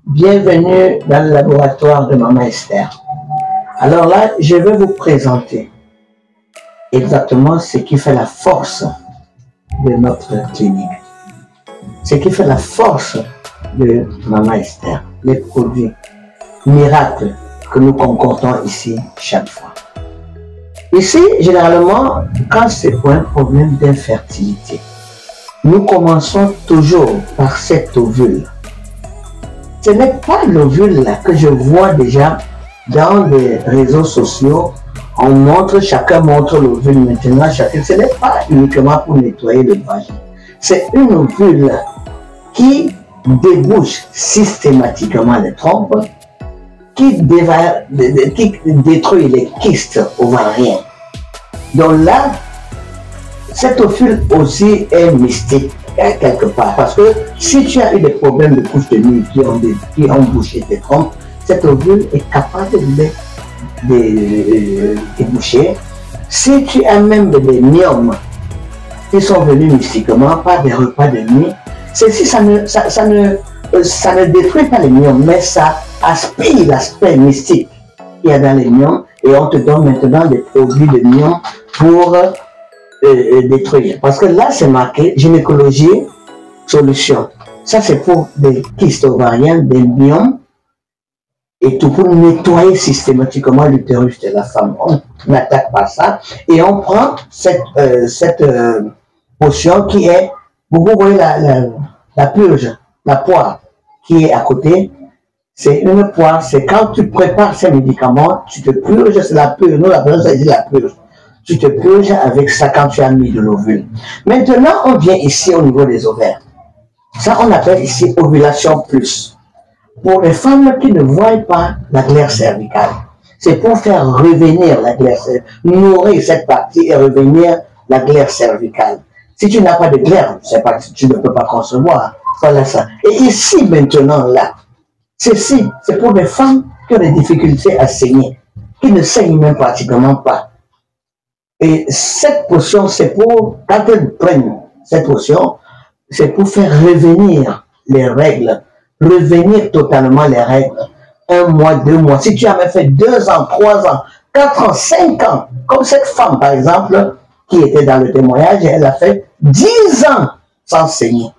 Bienvenue dans le laboratoire de Maman Esther. Alors là, je vais vous présenter exactement ce qui fait la force de notre clinique. Ce qui fait la force de Maman Esther. Les produits miracles que nous concordons ici chaque fois. Ici, généralement, quand c'est pour un problème d'infertilité, nous commençons toujours par cet ovule. Ce n'est pas l'ovule là que je vois déjà dans les réseaux sociaux. On montre, chacun montre l'ovule maintenant. Ce n'est pas uniquement pour nettoyer le vagin. C'est une ovule qui débouche systématiquement les trompes, qui détruit les kystes ovariens. Donc là, cet ovule aussi est mystique quelque part, parce que si tu as eu des problèmes de couche de nuit qui ont bouché tes trompes, cet ovule est capable de déboucher. Si tu as même des myomes qui sont venus mystiquement par des repas de nuit, ceci, ça ne détruit pas les myomes, mais ça aspire l'aspect mystique qu'il y a dans les myomes, et on te donne maintenant des produits de myomes pour détruire. Parce que là, c'est marqué gynécologie, solution. Ça, c'est pour des kystes ovariens, des myomes, et tout pour nettoyer systématiquement l'utérus de la femme. On n'attaque pas ça, et on prend cette potion qui est, vous voyez la purge, la poire qui est à côté. C'est une poire, c'est quand tu prépares ces médicaments, tu te purges, c'est la purge, nous l'appelons ça ici la purge. Tu te purges avec ça quand tu as mis de l'ovule. Maintenant, on vient ici au niveau des ovaires. Ça, on appelle ici ovulation plus. Pour les femmes qui ne voient pas la glaire cervicale, c'est pour faire revenir la glaire cervicale, nourrir cette partie et revenir la glaire cervicale. Si tu n'as pas de glaire, tu ne peux pas concevoir. Voilà ça. Et ici, maintenant, là, ceci, c'est pour les femmes qui ont des difficultés à saigner, qui ne saignent même pratiquement pas. Et cette potion, c'est pour, quand elles prennent cette potion, c'est pour faire revenir les règles, revenir totalement les règles. 1 mois, 2 mois. Si tu as même fait 2 ans, 3 ans, 4 ans, 5 ans, comme cette femme par exemple, qui était dans le témoignage, elle a fait 10 ans sans saigner.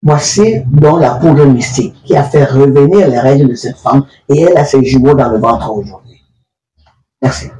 Voici donc la poudre mystique qui a fait revenir les règles de cette femme, et elle a ses jumeaux dans le ventre aujourd'hui. Merci.